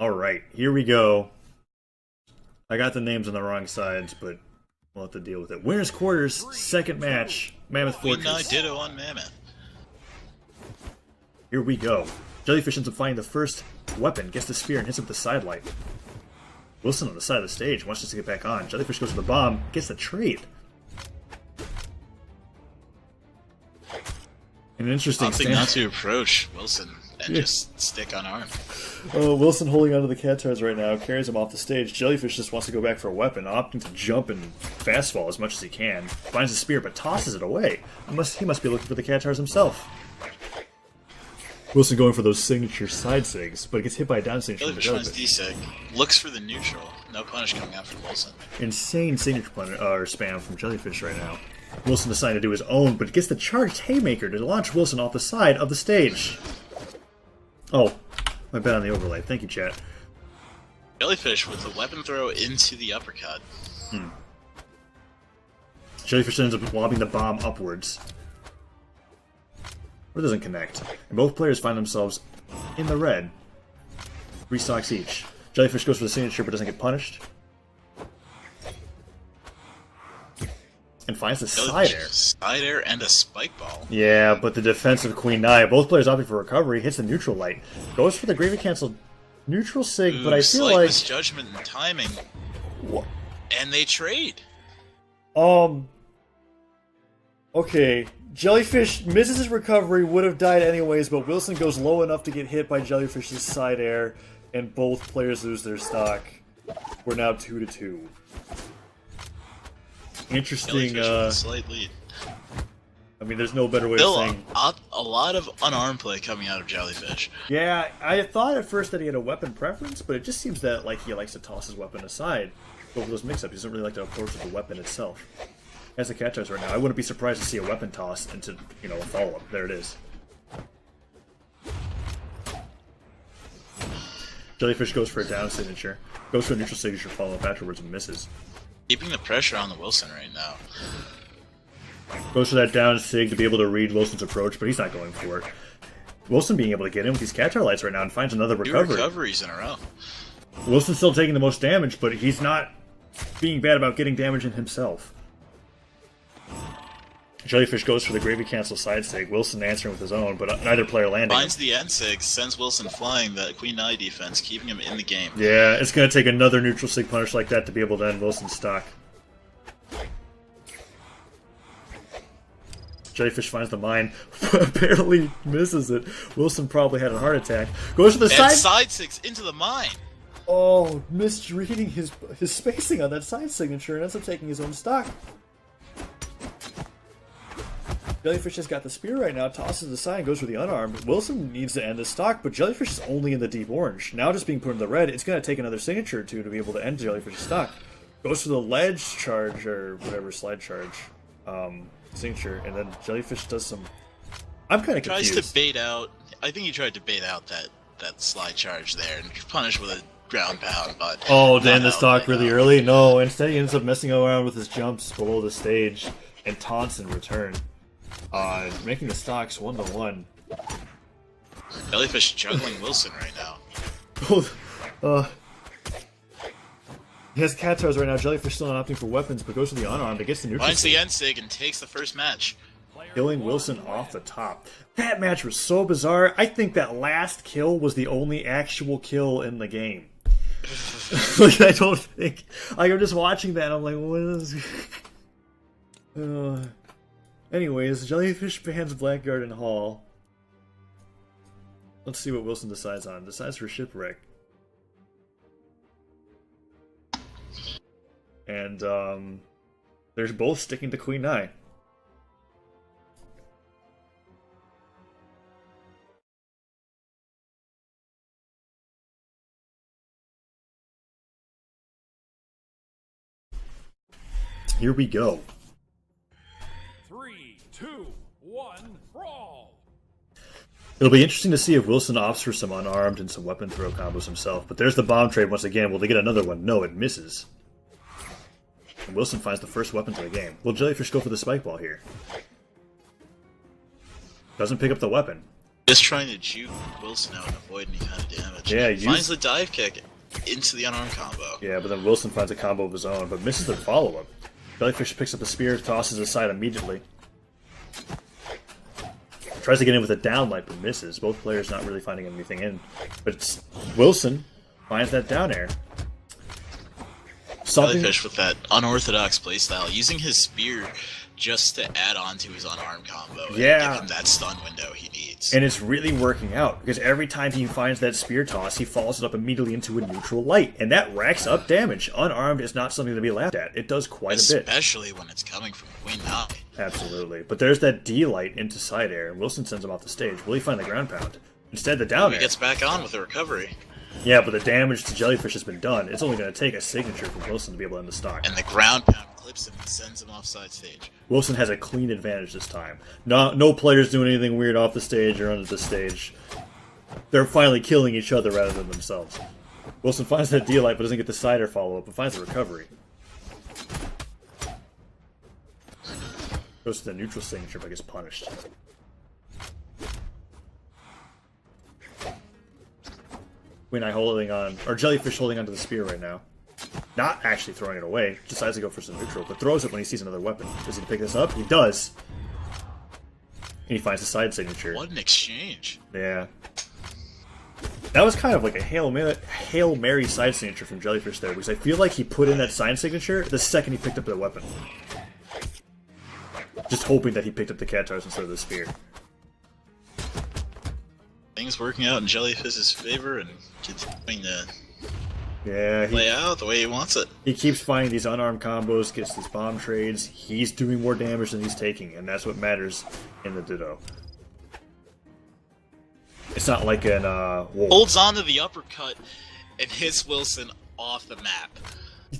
Alright, here we go. I got the names on the wrong sides, but we'll have to deal with it. Winners quarters, second match, Mammoth Fortress. Ditto on Mammoth. Here we go. Jellyfish ends up finding the first weapon, gets the spear, and hits him with the sidelight. Wilson on the side of the stage wants us to get back on. Jellyfish goes for the bomb, gets the trade. An interesting Opting not to approach Wilson and just stick unarmed. Oh, Wilson holding onto the Catars right now, carries him off the stage. Jellyfish just wants to go back for a weapon, opting to jump and fastfall as much as he can. Finds the spear, but tosses it away. He must be looking for the Catars himself. Wilson going for those signature side sigs, but gets hit by a down signature from Jellyfish finds Jellyfish. D-Sig, looks for the neutral. No punish coming out from Wilson. Insane signature spam from Jellyfish right now. Wilson decided to do his own, but gets the charged Haymaker to launch Wilson off the side of the stage. Oh, my bad on the overlay. Thank you, chat. Jellyfish with the weapon throw into the uppercut. Jellyfish ends up lobbing the bomb upwards. But it doesn't connect. And both players find themselves in the red. 3 stocks each. Jellyfish goes for the signature but doesn't get punished. And finds the side air. Side air and a spike ball. Yeah, but the defensive Queen Nai, both players opting for recovery, hits the neutral light. Goes for the gravy cancel neutral sig, but I feel slight like... misjudgment and timing. What? And they trade. Okay, Jellyfish misses his recovery, would have died anyways, but Wilson goes low enough to get hit by Jellyfish's side air, and both players lose their stock. We're now 2-2. Interesting, Jellyfish with a slight lead. I mean, there's no better way Still, of saying... a lot of unarmed play coming out of Jellyfish. Yeah, I thought at first that he had a weapon preference, but it just seems that like he likes to toss his weapon aside over those mix-ups. He doesn't really like to approach with the weapon itself. As the catch-ups right now, I wouldn't be surprised to see a weapon toss into, you know, a follow-up. There it is. Jellyfish goes for a down signature. Goes for a neutral signature follow-up afterwards and misses. Keeping the pressure on the Wilson right now. Goes for that down sig to be able to read Wilson's approach, but he's not going for it. Wilson being able to get in with these catch-out lights right now and finds another recovery. 2 recoveries in a row. Wilson's still taking the most damage, but he's not being bad about getting damage in himself. Jellyfish goes for the gravy cancel side sig. Wilson answering with his own, but neither player landing. Finds the end sig, sends Wilson flying. The Queen Nai defense, keeping him in the game. Yeah, it's going to take another neutral sig punish like that to be able to end Wilson's stock. Jellyfish finds the mine, barely misses it. Wilson probably had a heart attack. Goes for the side sigs into the mine. Oh, misreading his spacing on that side signature and ends up taking his own stock. Jellyfish has got the spear right now, tosses the side and goes for the unarmed. Wilson needs to end the stock, but Jellyfish is only in the deep orange. Now just being put in the red, it's going to take another signature or two to be able to end Jellyfish's stock. Goes for the ledge charge, or whatever, slide charge, signature, and then Jellyfish does some... I'm kind of confused. Tries to bait out... I think he tried to bait out that slide charge there and punish with a ground pound, but... Oh, to end the stock really early? No, instead he ends up messing around with his jumps below the stage and taunts in return. Making the stocks 1-1. Jellyfish juggling Wilson right now. He has Catars right now. Jellyfish still not opting for weapons, but goes for the unarmed. It gets the neutral. Finds the end sig and takes the first match. Killing Wilson off the top. That match was so bizarre. I think that last kill was the only actual kill in the game. Like, I don't think... Like, I'm just watching that, I'm like, what is... Anyways, Jellyfish bans Blackguard and Hall. Let's see what Wilson decides on. Decides for Shipwreck. And, they're both sticking to Queen Nai. Here we go. 3, 2, 1, brawl! It'll be interesting to see if Wilson opts for some unarmed and some weapon throw combos himself. But there's the bomb trade once again. Will they get another one? No, it misses. And Wilson finds the first weapon to the game. Will Jellyfish go for the spike ball here? Doesn't pick up the weapon. Just trying to juke Wilson out and avoid any kind of damage. Yeah, finds the dive kick into the unarmed combo. Yeah, but then Wilson finds a combo of his own, but misses the follow-up. Jellyfish picks up the spear, tosses it aside immediately. Tries to get in with a downlight, but misses. Both players not really finding anything in. But Wilson finds that down air. Jellyfish with that unorthodox playstyle, using his spear just to add on to his unarmed combo and give him that stun window he needs. And it's really working out, because every time he finds that spear toss, he follows it up immediately into a neutral light, and that racks up damage. Unarmed is not something to be laughed at. It does quite a bit. Especially when it's coming from Queen Nai. Absolutely. But there's that D light into side air, and Wilson sends him off the stage. Will he find the ground pound? Instead, the down air. He gets back on with the recovery. Yeah, but the damage to Jellyfish has been done. It's only going to take a signature for Wilson to be able to end the stock. And the ground pound clips him and sends him offside stage. Wilson has a clean advantage this time. No players doing anything weird off the stage or under the stage. They're finally killing each other rather than themselves. Wilson finds that D-Light but doesn't get the side air follow-up, but finds the recovery. Goes to the neutral signature but gets punished. Queen Eye holding on, or Jellyfish holding onto the spear right now. Not actually throwing it away, decides to go for some neutral, but throws it when he sees another weapon. Does he pick this up? He does. And he finds the side signature. What an exchange. Yeah. That was kind of like a Hail Mary side signature from Jellyfish there, because I feel like he put in that side signature the second he picked up the weapon. Just hoping that he picked up the Katars instead of the spear. Things working out in Jellyfish's favor and continuing to Yeah, play out the way he wants it. He keeps finding these unarmed combos, gets these bomb trades. He's doing more damage than he's taking, and that's what matters in the Ditto. It's not like an holds on to the uppercut and hits Wilson off the map.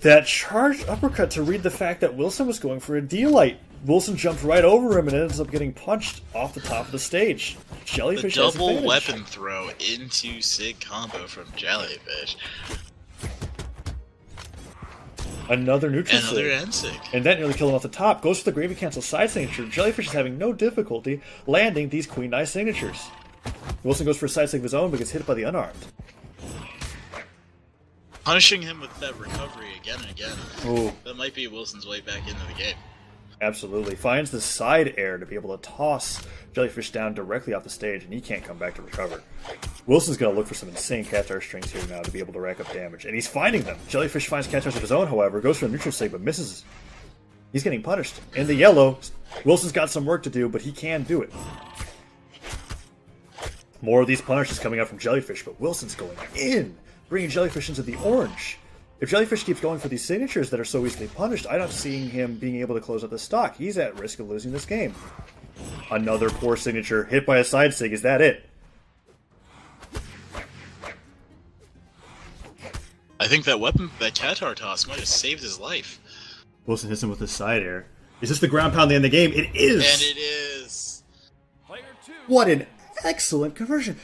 That charged uppercut to read the fact that Wilson was going for a D-Light. Wilson jumped right over him and ends up getting punched off the top of the stage. Jellyfish the double weapon throw into Sig combo from Jellyfish. Another neutral Another end Sig. And that nearly killed him off the top. Goes for the Gravy Cancel side signature. Jellyfish is having no difficulty landing these Queen Eye signatures. Wilson goes for a side sig of his own but gets hit by the unarmed. Punishing him with that recovery again and again. Ooh. That might be Wilson's way back into the game. Absolutely. Finds the side air to be able to toss Jellyfish down directly off the stage, and he can't come back to recover. Wilson's going to look for some insane Katar strings here now to be able to rack up damage, and he's finding them. Jellyfish finds Katars of his own, however, goes for a neutral sig, but misses. He's getting punished. In the yellow, Wilson's got some work to do, but he can do it. More of these punishes coming out from Jellyfish, but Wilson's going in, bringing Jellyfish into the orange. If Jellyfish keeps going for these signatures that are so easily punished, I don't see him being able to close out the stock. He's at risk of losing this game. Another poor signature, hit by a side sig. Is that it? I think that weapon, that Katar toss, might have saved his life. Wilson hits him with his side air. Is this the ground pound to end the game? It is! And it is! Player 2. What an excellent conversion.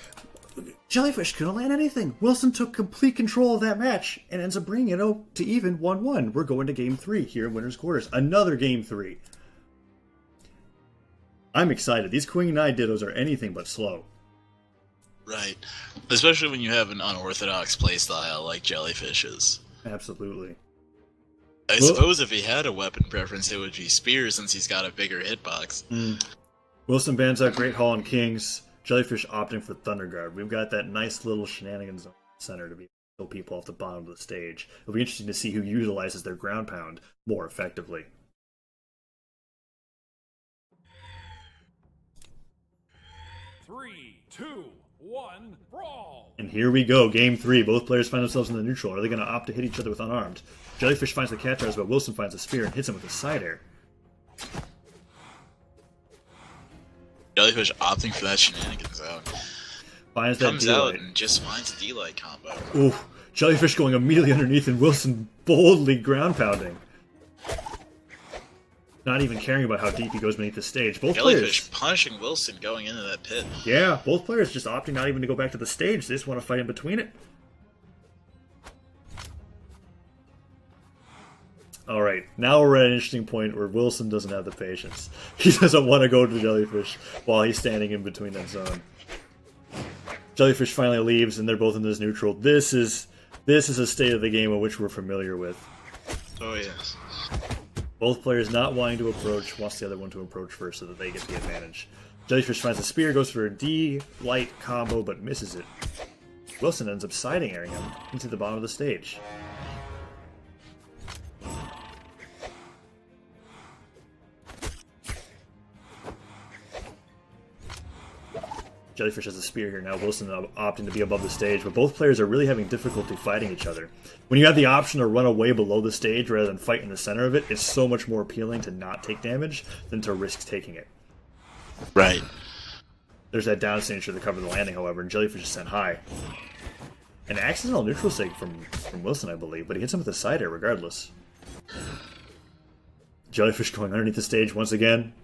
Jellyfish couldn't land anything. Wilson took complete control of that match and ends up bringing it to even 1-1. We're going to Game 3 here in Winner's Quarters. Another Game 3. I'm excited. These Queen Eye Dittos are anything but slow. Right. Especially when you have an unorthodox playstyle like Jellyfish is. Absolutely. I suppose if he had a weapon preference, it would be Spear since he's got a bigger hitbox. Wilson bans out Great Hall and Kings. Jellyfish opting for Thunder Guard. We've got that nice little shenanigans center to be able to kill people off the bottom of the stage. It'll be interesting to see who utilizes their ground pound more effectively. Three, two, one, brawl! And here we go, Game 3. Both players find themselves in the neutral. Are they going to opt to hit each other with unarmed? Jellyfish finds the Katars, but Wilson finds a spear and hits him with a side air. Jellyfish opting for that shenanigans zone. Finds that Comes out and just finds a D-Light combo. Ooh, Jellyfish going immediately underneath and Wilson boldly ground pounding. Not even caring about how deep he goes beneath the stage. Both Jellyfish players punishing Wilson going into that pit. Yeah, both players just opting not even to go back to the stage. They just want to fight in between it. Alright, now we're at an interesting point where Wilson doesn't have the patience. He doesn't want to go to the Jellyfish while he's standing in between that zone. Jellyfish finally leaves, and they're both in this neutral. This is a state of the game of which we're familiar with. Oh, yes. Both players not wanting to approach, wants the other one to approach first so that they get the advantage. Jellyfish finds a spear, goes for a D-light combo, but misses it. Wilson ends up siding airing him into the bottom of the stage. Jellyfish has a spear here now. Wilson opting to be above the stage, but both players are really having difficulty fighting each other. When you have the option to run away below the stage rather than fight in the center of it, it's so much more appealing to not take damage than to risk taking it. Right. There's that down signature to cover the landing, however, and Jellyfish is sent high. An accidental neutral sig from Wilson, I believe, but he hits him with a side air regardless. Jellyfish going underneath the stage once again,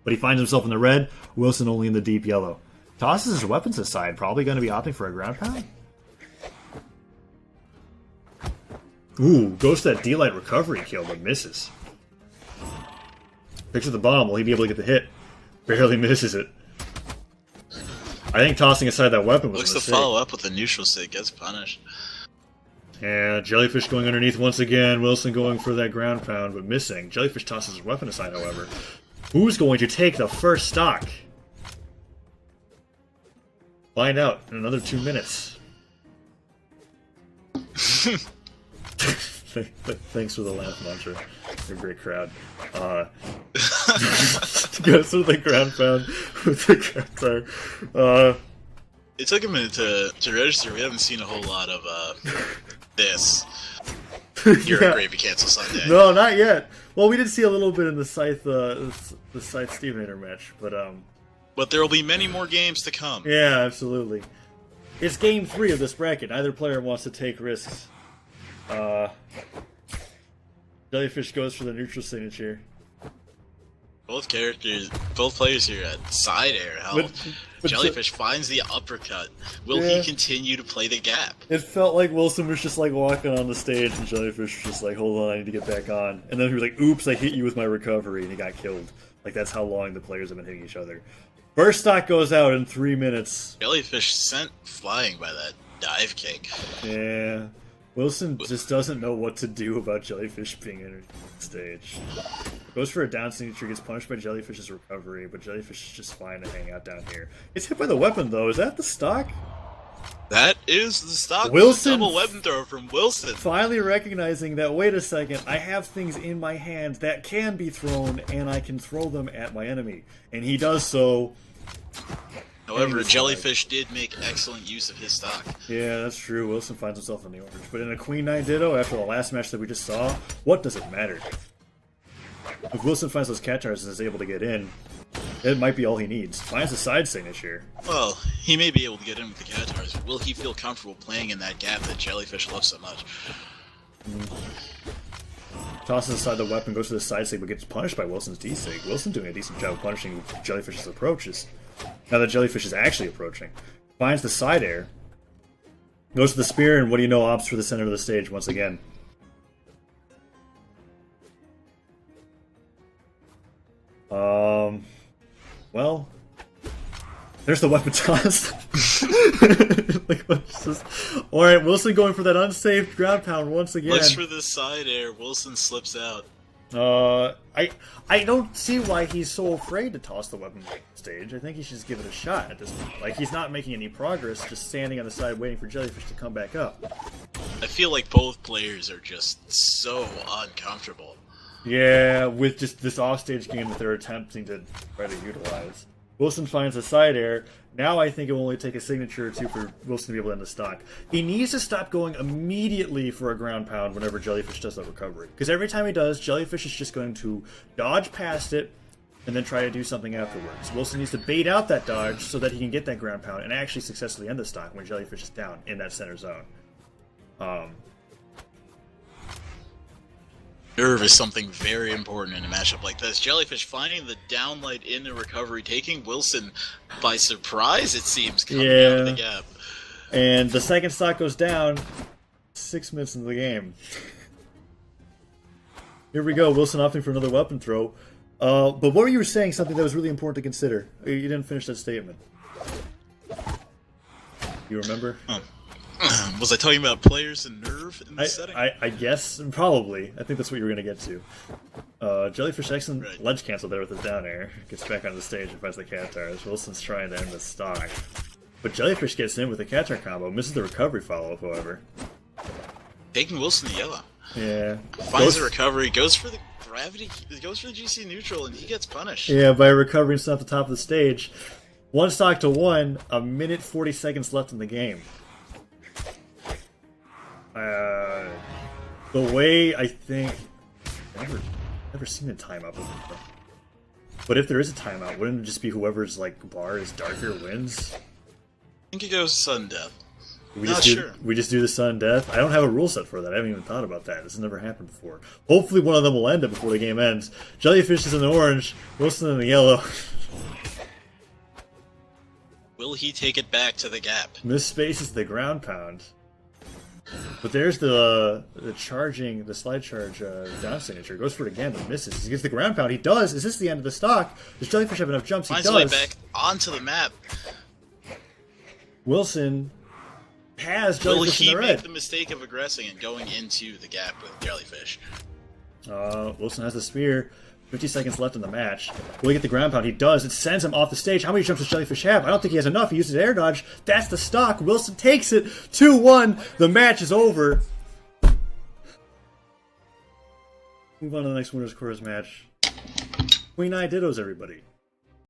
but he finds himself in the red, Wilson only in the deep yellow. Tosses his weapons aside, probably going to be opting for a ground pound. Ooh, goes to that D-light recovery kill, but misses. Picks up the bomb, will he be able to get the hit? Barely misses it. I think tossing aside that weapon was a mistake. Looks to follow up with a neutral sig, gets punished. Yeah, Jellyfish going underneath once again, Wilson going for that ground pound, but missing. Jellyfish tosses his weapon aside, however. Who's going to take the first stock? Find out in another 2 minutes. Thanks for the laugh, Mantra. You're a great crowd. Goes with the ground pound with the ground. It took a minute to register. We haven't seen a whole lot of this. You're a Gravy Cancel Sunday. No, not yet. Well, we did see a little bit in the Scythe Stevenator match, but there will be many more games to come. Yeah, absolutely. It's game 3 of this bracket. Neither player wants to take risks. Jellyfish goes for the neutral signature. Both players here at side air help. But Jellyfish finds the uppercut. Will he continue to play the gap? It felt like Wilson was just like walking on the stage and Jellyfish was just like, hold on, I need to get back on. And then he was like, oops, I hit you with my recovery, and he got killed. Like, that's how long the players have been hitting each other. First stock goes out in 3 minutes. Jellyfish sent flying by that dive kick. Yeah. Wilson just doesn't know what to do about Jellyfish being in the stage. Goes for a down signature, gets punished by Jellyfish's recovery, but Jellyfish is just fine to hang out down here. Gets hit by the weapon, though. Is that the stock? That is the stock. Wilson, double weapon throw from Wilson. Finally recognizing that, wait a second, I have things in my hand that can be thrown, and I can throw them at my enemy. And he does so. However, Jellyfish did make excellent use of his stock. Yeah, that's true. Wilson finds himself in the orange. But in a Queen 9 Ditto, after the last match that we just saw, what does it matter? If Wilson finds those cat tires and is able to get in, it might be all he needs. Finds a side signature. Well, he may be able to get in with the cat tires, but will he feel comfortable playing in that gap that Jellyfish loves so much? Tosses aside the weapon, goes to the side sig, but gets punished by Wilson's D-sig. Wilson doing a decent job of punishing Jellyfish's approaches. Now that Jellyfish is actually approaching. Finds the side air. Goes to the spear, and what do you know, opts for the center of the stage once again. Well, there's the weapon toss. Alright, Wilson going for that unsafe ground pound once again. Looks for the side air. Wilson slips out. I don't see why he's so afraid to toss the weapon stage. I think he should just give it a shot at this point. Like, he's not making any progress, just standing on the side waiting for Jellyfish to come back up. I feel like both players are just so uncomfortable. Yeah, with just this offstage game that they're attempting to try to utilize. Wilson finds a side air. Now I think it will only take a signature or two for Wilson to be able to end the stock. He needs to stop going immediately for a ground pound whenever Jellyfish does that recovery. Because every time he does, Jellyfish is just going to dodge past it and then try to do something afterwards. Wilson needs to bait out that dodge so that he can get that ground pound and actually successfully end the stock when Jellyfish is down in that center zone. Nerve is something very important in a matchup like this. Jellyfish finding the downlight in the recovery, taking Wilson by surprise, it seems, coming out of the gap. And the second stock goes down 6 minutes into the game. Here we go, Wilson opting for another weapon throw. But what were you saying, something that was really important to consider? You didn't finish that statement. You remember? Was I talking about players and nerve in this setting? I guess, probably. I think that's what you were going to get to. Jellyfish excellent Right. ledge cancel there with his down air. Gets back on the stage and finds the Catars. Wilson's trying to end the stock. But Jellyfish gets in with the Catar combo. Misses the recovery follow-up, however. Taking Wilson to yellow. Yeah. Finds the recovery, goes for the gravity, goes for the GC neutral, and he gets punished. Yeah, by recovering stuff at the top of the stage. 1 stock to 1, a minute 40 seconds left in the game. The way I think... Never seen a timeout before. But if there is a timeout, wouldn't it just be whoever's like bar is darker wins? I think it goes sudden death. We Not just do, sure. We just do the sudden death. I don't have a rule set for that. I haven't even thought about that. This has never happened before. Hopefully one of them will end it before the game ends. Jellyfish is in the orange, Wilson in the yellow. Will he take it back to the gap? Miss spaces the ground pound. But there's the charging, the slide charge down signature. Goes for it again, but misses. He gets the ground pound. He does. Is this the end of the stock? Does Jellyfish have enough jumps? He Finds his way does. back onto the map. Wilson has Will Jellyfish in he the make red. the mistake of aggressing and going into the gap with Jellyfish? Wilson has the spear. 50 seconds left in the match. Will he get the ground pound? He does. It sends him off the stage. How many jumps does Jellyfish have? I don't think he has enough. He uses air dodge. That's the stock. Wilson takes it. 2-1. The match is over. Move on to the next winners quarters match. Queen Eye Dittos, everybody.